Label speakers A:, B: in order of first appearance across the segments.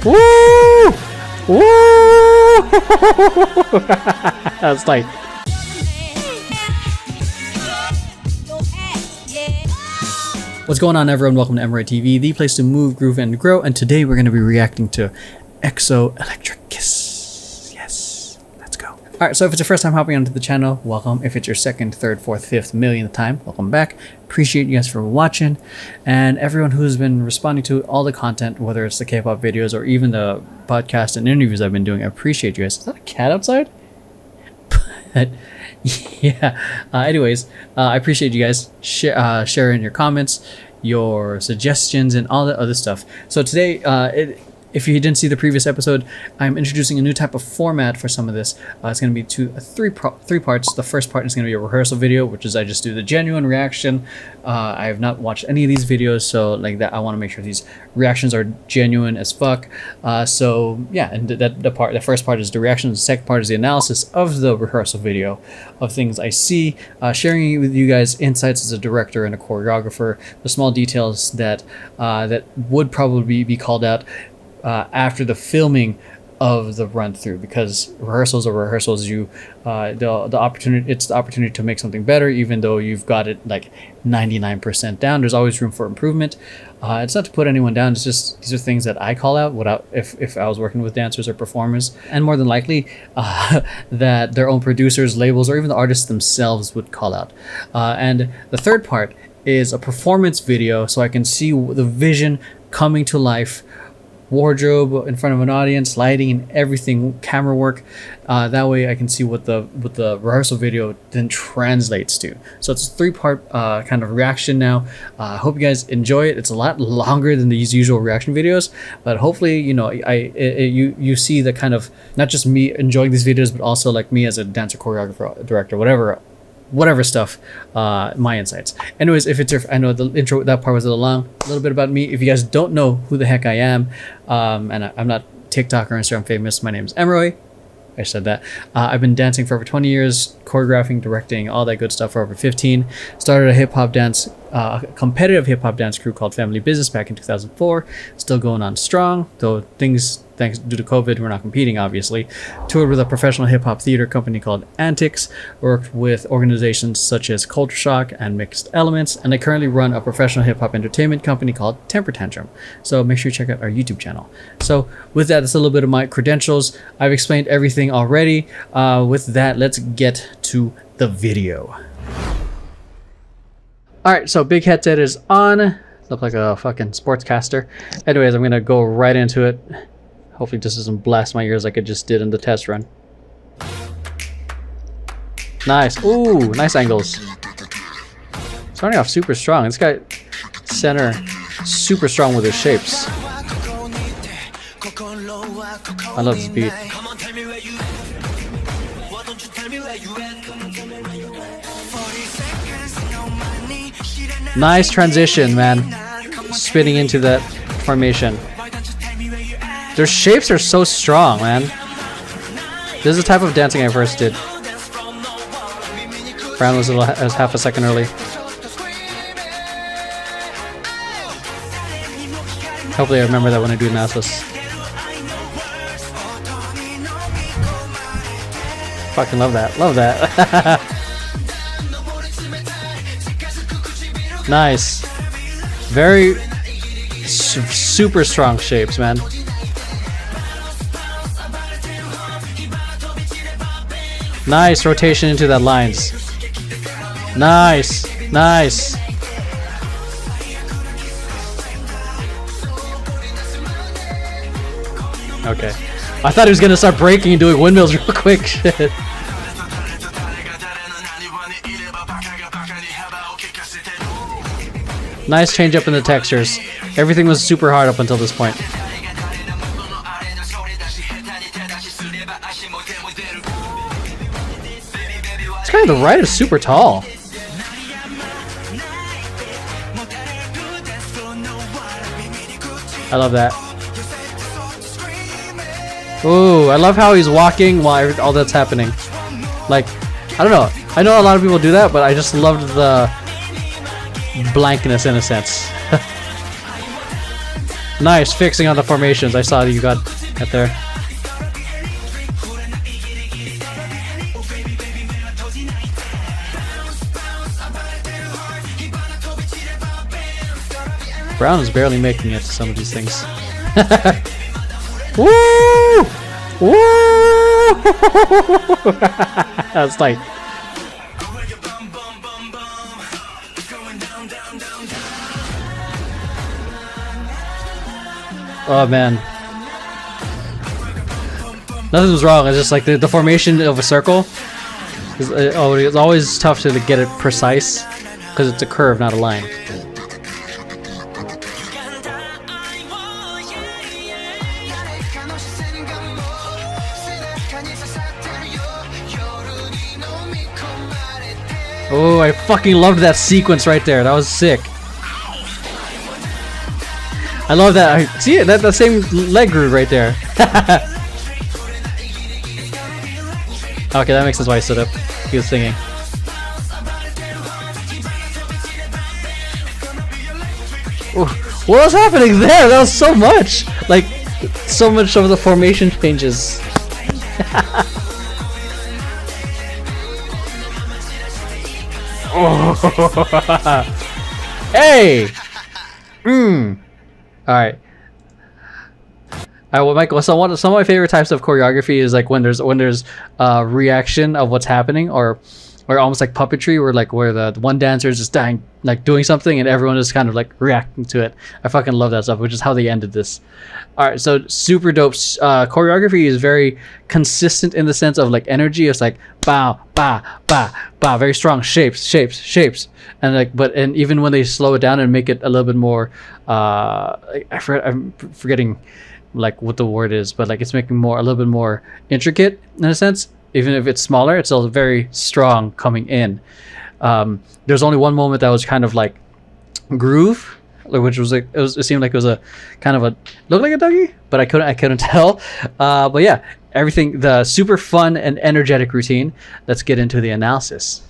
A: Woo! Woo! That's like. What's going on, everyone? Welcome to Emeroy TV, the place to move, groove, and grow. And today we're going to be reacting to EXO Electric Kiss. Yes, let's go. Alright, so if it's your first time hopping onto the channel, welcome. If it's your second, third, fourth, fifth, millionth time, welcome back. Appreciate you guys for watching. And everyone who's been responding to all the content, whether it's the K-pop videos or even the podcast and interviews I've been doing, I appreciate you guys. Is that a cat outside? But yeah, anyways, I appreciate you guys sharing your comments, your suggestions, and all that other stuff. So today, if you didn't see the previous episode, I'm introducing a new type of format for some of this. It's going to be three parts. The first part is going to be a rehearsal video, which is I just do the genuine reaction. I have not watched any of these videos, so like that, I want to make sure these reactions are genuine as fuck. So yeah, and the first part is the reaction. The second part is the analysis of the rehearsal video of things I see, sharing with you guys insights as a director and a choreographer, the small details that that would probably be called out after the filming of the run through, because rehearsals are rehearsals. The opportunity to make something better, even though you've got it like 99% down. There's always room for improvement. It's not to put anyone down, it's just these are things that I call out if I was working with dancers or performers, and more than likely that their own producers, labels, or even the artists themselves would call out. And the third part is a performance video, so I can see the vision coming to life, wardrobe in front of an audience, lighting, and everything, camera work. That way I can see what the rehearsal video then translates to. So it's a three-part kind of reaction now. I hope you guys enjoy it. It's a lot longer than these usual reaction videos, but hopefully, you know, you see the kind of, not just me enjoying these videos, but also like me as a dancer, choreographer, director, whatever stuff, my insights. Anyways, if it's your, I know the intro, that part was a little long. A little bit about me. If you guys don't know who the heck I am, and I'm not TikTok or Instagram famous, my name is Emeroy. I said that. I've been dancing for over 20 years, choreographing, directing, all that good stuff for over 15. Started a hip-hop dance, competitive hip-hop dance crew called Family Business back in 2004. Still going on strong, though things, thanks due to COVID, we're not competing, obviously. Toured with a professional hip-hop theater company called Antics. Worked with organizations such as Culture Shock and Mixed Elements. And I currently run a professional hip-hop entertainment company called Tantrum. So make sure you check out our YouTube channel. So with that, that's a little bit of my credentials. I've explained everything already. With that, let's get to the video. Alright, so big headset is on. Look like a fucking sportscaster. Anyways, I'm gonna go right into it. Hopefully this doesn't blast my ears like it just did in the test run. Nice. Ooh, nice angles. Starting off super strong. This guy, center, super strong with his shapes. I love this beat. Nice transition, man. Spinning into that formation. Their shapes are so strong, man. This is the type of dancing I first did. Brown was half a second early. Hopefully I remember that when I do analysis. Fucking love that. Love that. Nice. Very super strong shapes, man. Nice rotation into that lines. Nice. Nice. Okay. I thought he was gonna start breaking and doing windmills real quick. Shit. Nice change up in the textures. Everything was super hard up until this point. This guy on the right is super tall. I love that. Ooh, I love how he's walking while all that's happening. Like, I don't know. I know a lot of people do that, but I just loved the blankness in a sense. Nice fixing on the formations. I saw that you got it there. Brown is barely making it to some of these things. Woo! Woo! That's like. Oh man. Nothing was wrong. It's just like the formation of a circle. It's always tough to get it precise because it's a curve, not a line. Oh, I fucking loved that sequence right there. That was sick. I love that. I see it. That same leg groove right there. Okay, that makes sense why he stood up. He was singing. Ooh, what was happening there? That was so much. Like, so much of the formation changes. Hey! Alright. Well, Michael, some of my favorite types of choreography is like when there's reaction of what's happening, or almost like puppetry, where the one dancer is just dying, like doing something, and everyone is kind of like reacting to it. I fucking love that stuff, which is how they ended this. All right, so super dope. Choreography is very consistent in the sense of like energy. It's like bow, ba, ba, ba, very strong shapes, and like, and even when they slow it down and make it a little bit more, I'm forgetting like what the word is, but like it's making a little bit more intricate in a sense. Even if it's smaller, it's still very strong coming in. There's only one moment that was kind of like groove, which was like it seemed like it was a kind of a looked like a Dougie, but I couldn't tell. But yeah, everything, the super fun and energetic routine. Let's get into the analysis.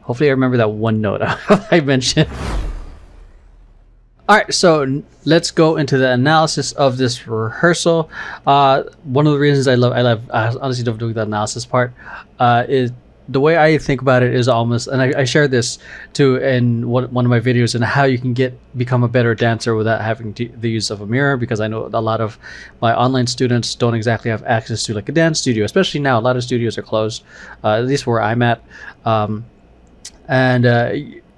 A: Hopefully I remember that one note I mentioned. All right, so let's go into the analysis of this rehearsal. One of the reasons I honestly love doing the analysis part is the way I think about it is almost, and I shared this too in one of my videos, and how you can become a better dancer without having the use of a mirror, because I know a lot of my online students don't exactly have access to like a dance studio, especially now. A lot of studios are closed, at least where I'm at,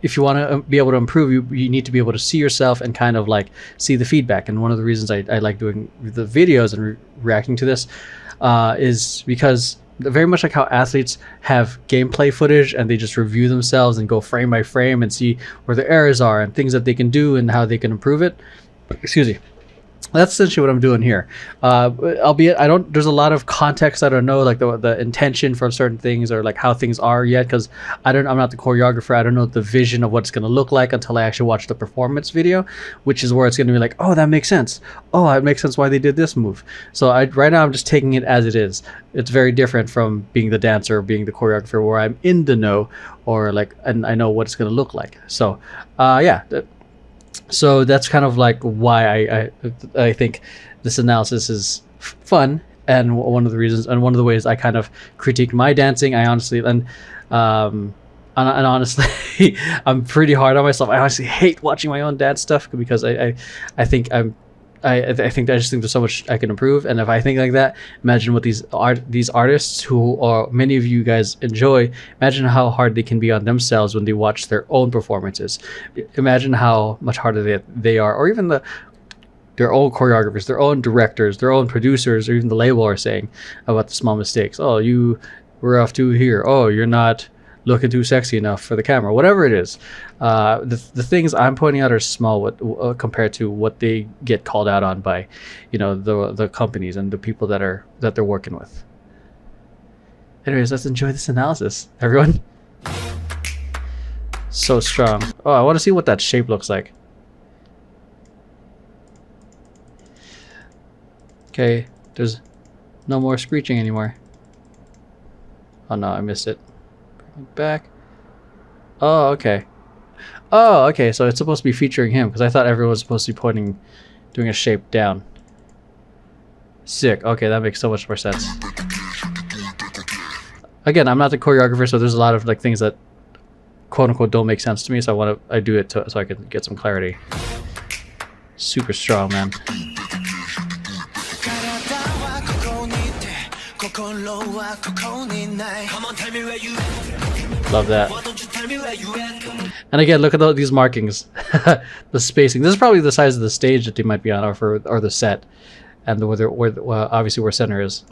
A: if you want to be able to improve, you need to be able to see yourself and kind of like see the feedback. And one of the reasons I like doing the videos and reacting to this is because very much like how athletes have gameplay footage and they just review themselves and go frame by frame and see where the errors are and things that they can do and how they can improve it. Excuse me. That's essentially what I'm doing here. Albeit there's a lot of context I don't know, like the intention for certain things or like how things are yet, because I'm not the choreographer. I don't know the vision of what it's going to look like until I actually watch the performance video, which is where it's going to be like, oh, that makes sense. Oh, it makes sense why they did this move. So right now I'm just taking it as it is. It's very different from being the dancer or being the choreographer, where I'm in the know, or like, and I know what it's going to look like. So yeah. So that's kind of like why I think this analysis is fun, and one of the reasons and one of the ways I kind of critique my dancing. I honestly and honestly I'm pretty hard on myself. I honestly hate watching my own dance stuff because I think I just think there's so much I can improve. And if I think like that, imagine what these artists, who are many of you guys enjoy, imagine how hard they can be on themselves when they watch their own performances. Imagine how much harder they are, or even their own choreographers, their own directors, their own producers, or even the label are saying about the small mistakes. Oh, you were off to here. Oh, you're not looking too sexy enough for the camera, whatever it is. The things I'm pointing out are small compared to what they get called out on by, the companies and the people that they're working with. Anyways, let's enjoy this analysis, everyone. So strong. Oh, I want to see what that shape looks like. Okay, there's no more screeching anymore. Oh no, I missed it. Back. Oh, okay. So it's supposed to be featuring him, because I thought everyone was supposed to be pointing doing a shape down. Sick. Okay, that makes so much more sense. Again, I'm not the choreographer, so there's a lot of like things that quote unquote don't make sense to me, so I do it so I can get some clarity. Super strong, man. Love that. And again, look at these markings. The spacing. This is probably the size of the stage that they might be on, or the set, and obviously where center is.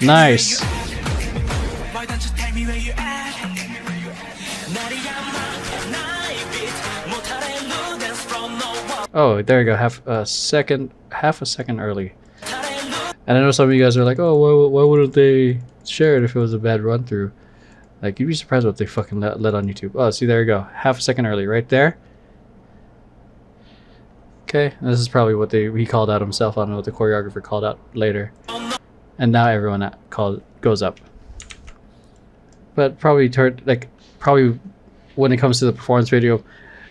A: Nice. Oh, there you go. Half a second early. And I know some of you guys are like, oh, why wouldn't they share it if it was a bad run through? Like, you'd be surprised what they fucking let on YouTube. Oh, see, there you go. Half a second early, right there. Okay, this is probably what he called out himself. I don't know what the choreographer called out later. And now everyone goes up. But probably when it comes to the performance video,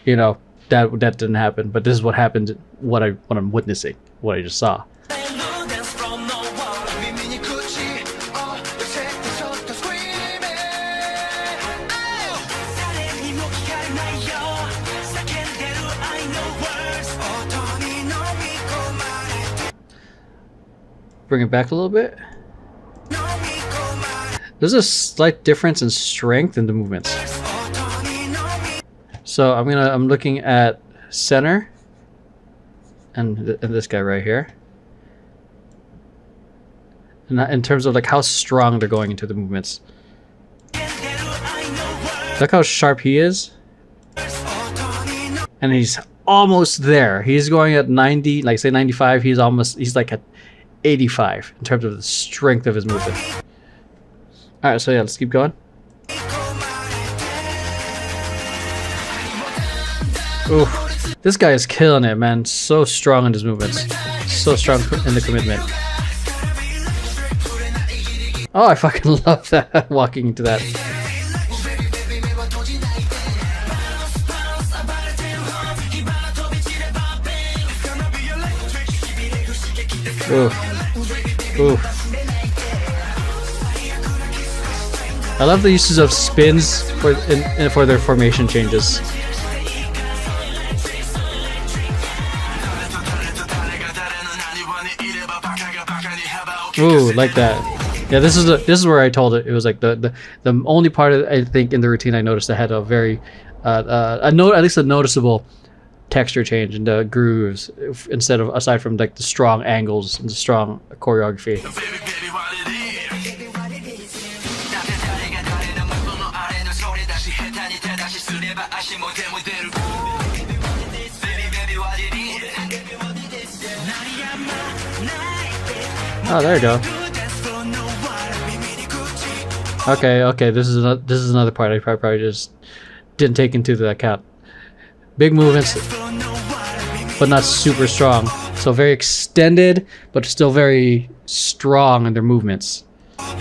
A: you know, that didn't happen. But this is what happened. What I'm witnessing. What I just saw. Bring it back a little bit. There's a slight difference in strength in the movements. So I'm looking at center and this guy right here. And in terms of like how strong they're going into the movements. Look how sharp he is. And he's almost there. He's going at 90, like say 95, he's like at 85 in terms of the strength of his movement. Alright, so yeah, let's keep going. Ooh, this guy is killing it, man. So strong in his movements. So strong in the commitment. Oh, I fucking love that. Walking into that. Ooh. Ooh. I love the uses of spins for their formation changes. Ooh, like that. Yeah, this is where I told it was like the only part of, I think, in the routine I noticed that had a very at least a noticeable texture change in the grooves, aside from like the strong angles and the strong choreography. Oh, there you go. Okay. This is another part I probably just didn't take into the account. Big movements, but not super strong. So very extended, but still very strong in their movements. Oh,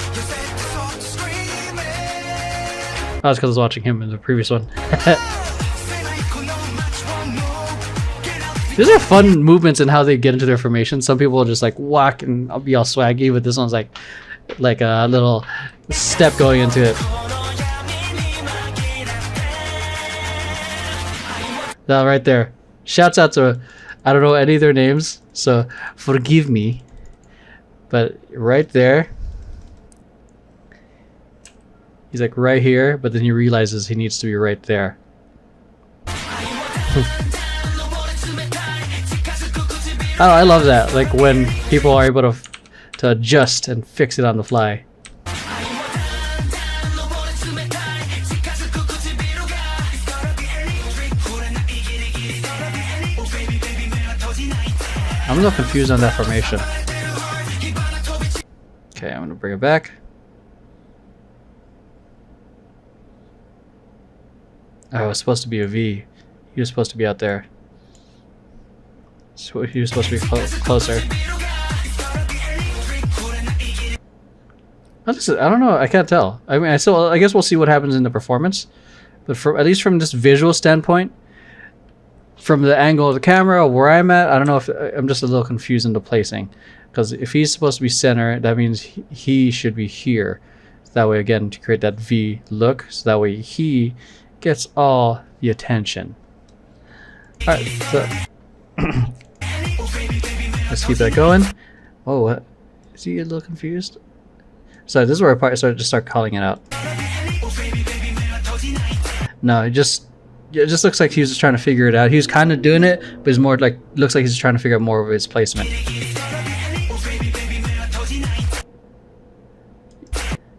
A: that's because I was watching him in the previous one. These are fun movements in how they get into their formation. Some people will just like walk and I'll be all swaggy, but this one's like a little step going into it. That right there. Shouts out to, I don't know any of their names, so forgive me. But right there, he's like right here, but then he realizes he needs to be right there. Oh, I love that. Like when people are able to adjust and fix it on the fly. I'm a little confused on that formation. Okay, I'm gonna bring it back. Oh, it was supposed to be a V. He was supposed to be out there. So he was supposed to be closer. I don't know. I can't tell. I mean, I guess we'll see what happens in the performance. but at least from this visual standpoint, from the angle of the camera or where I'm at, I don't know if I'm just a little confused in the placing, because if he's supposed to be center, that means he should be here. So that way, again, to create that V look, so that way he gets all the attention. All right, so let's keep that going. Oh, what? Is he a little confused? So this is where I start calling it out. No, it just looks like he was just trying to figure it out. He was kind of doing it, but it's more like, looks like he's trying to figure out more of his placement.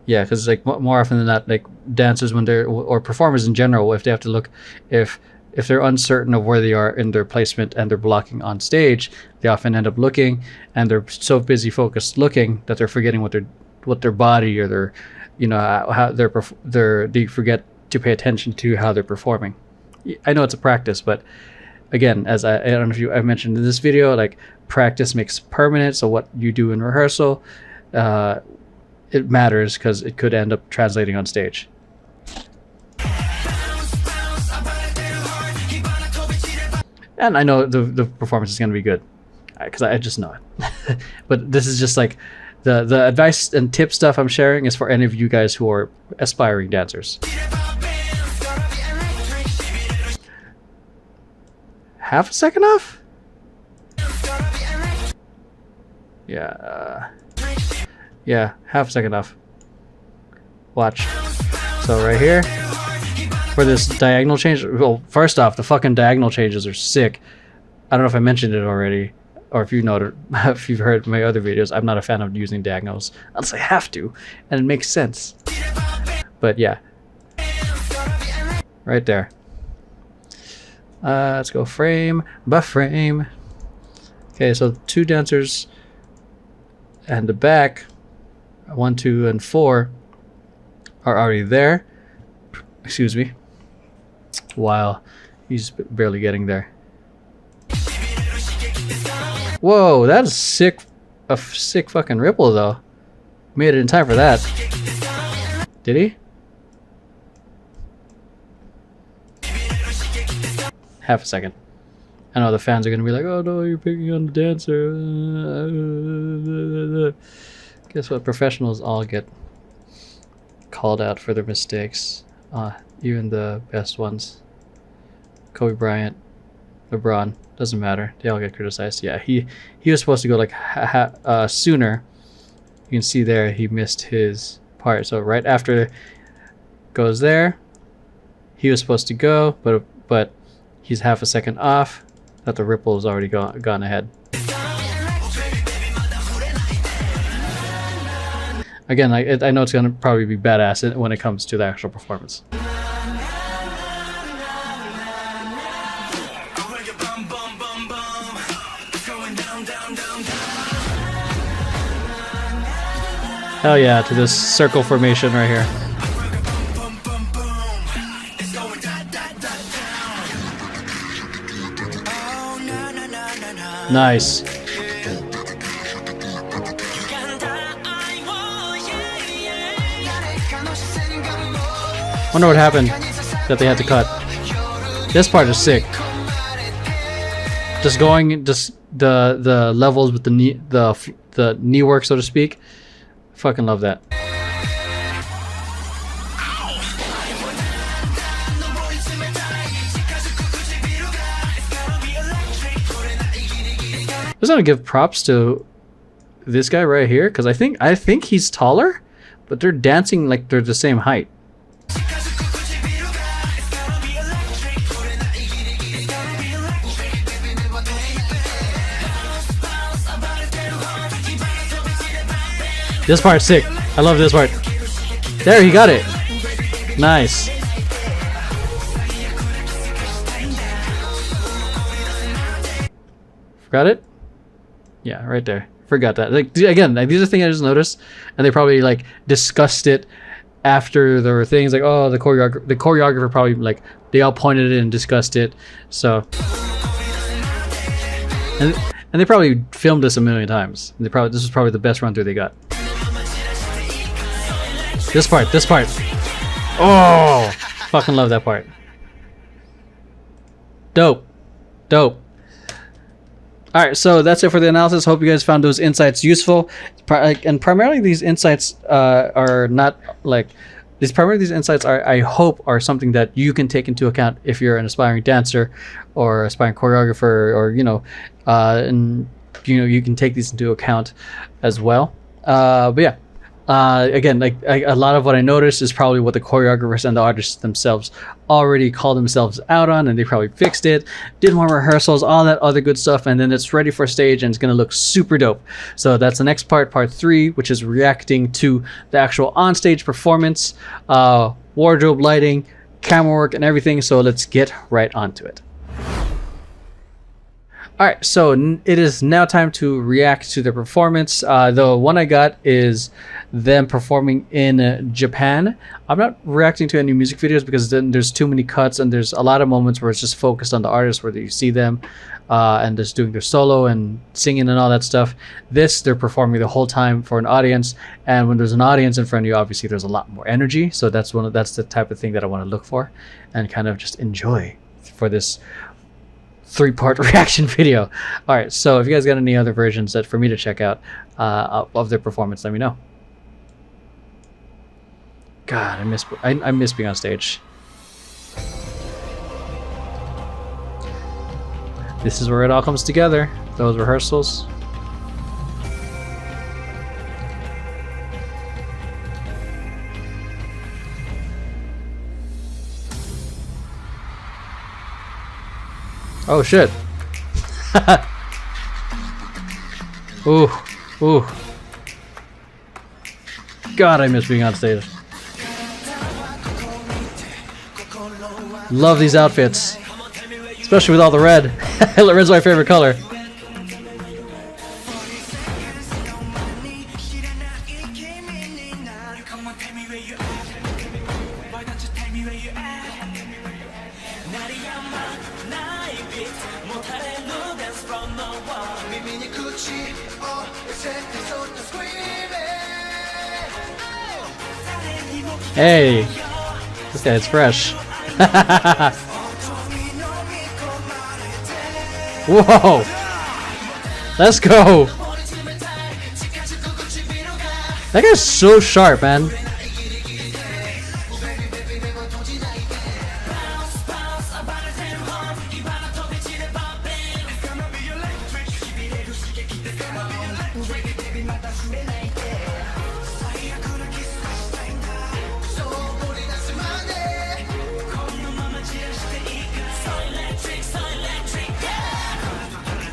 A: Yeah, because like more often than not, like dancers when they're, or performers in general, if they have to look, if they're uncertain of where they are in their placement and they're blocking on stage, they often end up looking, and they're so busy focused looking that they're forgetting what their body or their, you know, how they forget to pay attention to how they're performing. I know it's a practice, but again, as I don't know if I mentioned in this video, like practice makes permanent. So what you do in rehearsal, it matters because it could end up translating on stage. And I know the performance is going to be good because I just know it. But this is just like the advice and tip stuff I'm sharing is for any of you guys who are aspiring dancers. Half a second off? Yeah. Yeah, half a second off. Watch. So right here, for this diagonal change, well, first off, the fucking diagonal changes are sick. I don't know if I mentioned it already, or if you noted, if you've heard my other videos, I'm not a fan of using diagonals unless I have to, and it makes sense. But yeah, right there. Let's go frame by frame. Okay, so 2 dancers and the back, 1, 2, and 4 are already there. Excuse me. While he's barely getting there. Whoa, that is sick. A sick fucking ripple though. Made it in time for that. Did he? Half a second. I know the fans are gonna be like, "Oh no, you're picking on the dancer." Guess what? Professionals all get called out for their mistakes. Even the best ones. Kobe Bryant, LeBron, doesn't matter. They all get criticized. Yeah, he was supposed to go like sooner. You can see there he missed his part. So right after goes there, he was supposed to go, but he's half a second off. That the ripple has already gone ahead. Again, I know it's gonna probably be badass when it comes to the actual performance. Hell yeah, to this circle formation right here. Nice. Wonder what happened that they had to cut. This part is sick. Just the levels with the knee work, so to speak. Fucking love that. I just want to give props to this guy right here because I think he's taller, but they're dancing like they're the same height. This part's sick. I love this part. There, he got it. Nice. Forgot it? Yeah, right there. Forgot that. Like again, like, these are things I just noticed, and they probably like discussed it after there were things like, oh, the choreographer probably like they all pointed it and discussed it. So and they probably filmed this a million times. This was probably the best run through they got. This part. Oh, Fucking love that part. Dope. Dope. Alright, so that's it for the analysis. Hope you guys found those insights useful. And primarily these insights are not like... These insights are, I hope, are something that you can take into account if you're an aspiring dancer or aspiring choreographer, or and you can take these into account as well. But yeah, again, like a lot of what I noticed is probably what the choreographers and the artists themselves already called themselves out on, and they probably fixed it, did more rehearsals, all that other good stuff, and then it's ready for stage and it's gonna look super dope. So that's the next part 3, which is reacting to the actual on-stage performance, wardrobe, lighting, camera work, and everything. So let's get right onto it. Alright, so it is now time to react to the performance. The one I got is them performing in Japan. I'm not reacting to any music videos because then there's too many cuts and there's a lot of moments where it's just focused on the artist, where you see them and just doing their solo and singing and all that stuff. This, they're performing the whole time for an audience, and when there's an audience in front of you, obviously there's a lot more energy. So that's the type of thing that I want to look for and kind of just enjoy for this 3-part reaction video. All right, so if you guys got any other versions that for me to check out of their performance, let me know. God, I miss being on stage. This is where it all comes together. Those rehearsals. Oh shit. Ooh, ooh. God, I miss being on stage. Love these outfits. Especially with all the red. Red's my favorite color. Hey, this guy is fresh. Whoa, let's go. That guy's so sharp, man.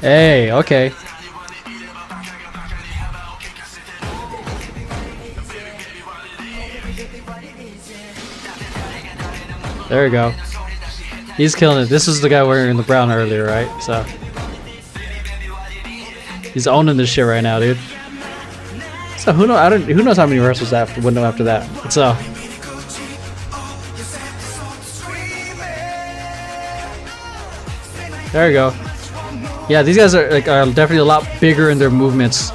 A: Hey, okay. There we go. He's killing it. This is the guy wearing the brown earlier, right? So he's owning this shit right now, dude. So who knows how many rehearsals after that. So there you go. Yeah, these guys are definitely a lot bigger in their movements.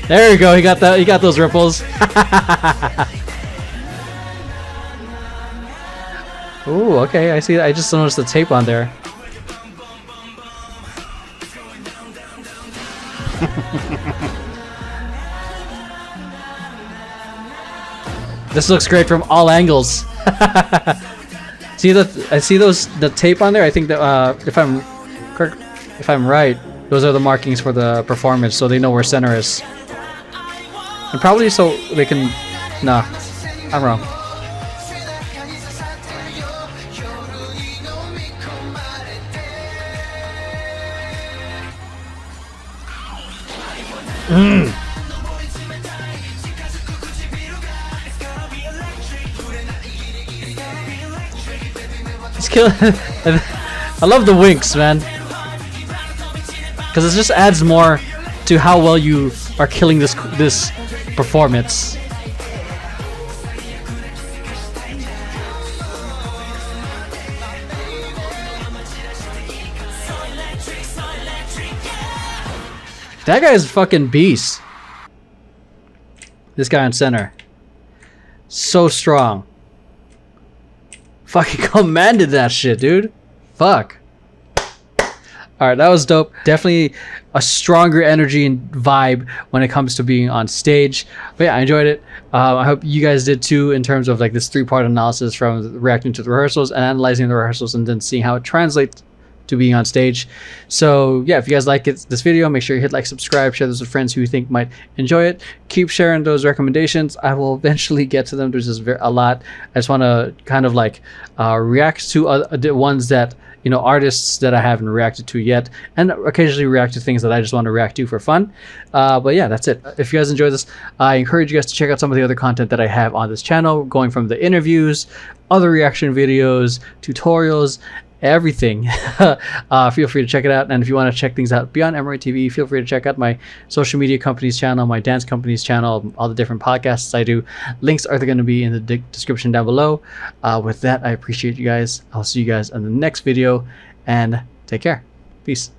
A: There you go. He got that. He got those ripples. Ooh, okay, I see. I just noticed the tape on there. This looks great from all angles. See that? I see the tape on there. I think that if I'm right, those are the markings for the performance, so they know where center is, and probably so they can. Nah, I'm wrong. He's killing. I love the winks, man, because it just adds more to how well you are killing this performance. That guy's a fucking beast. This guy in center. So strong. Fucking commanded that shit, dude. Fuck. Alright, that was dope. Definitely a stronger energy and vibe when it comes to being on stage. But yeah, I enjoyed it. I hope you guys did too, in terms of like this 3-part analysis from reacting to the rehearsals and analyzing the rehearsals and then seeing how it translates to being on stage. So yeah, if you guys like this video, make sure you hit like, subscribe, share this with friends who you think might enjoy it. Keep sharing those recommendations. I will eventually get to them. There's just a lot. I just want to kind of like react to the ones that, you know, artists that I haven't reacted to yet, and occasionally react to things that I just want to react to for fun. But yeah, that's it. If you guys enjoyed this, I encourage you guys to check out some of the other content that I have on this channel, going from the interviews, other reaction videos, tutorials, everything. Feel free to check it out. And if you want to check things out beyond Emeroy TV, feel free to check out my social media company's channel, my dance company's channel, all the different podcasts I do. Links are going to be in the description down below. With that, I appreciate you guys. I'll see you guys in the next video, and take care. Peace.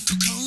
A: Coco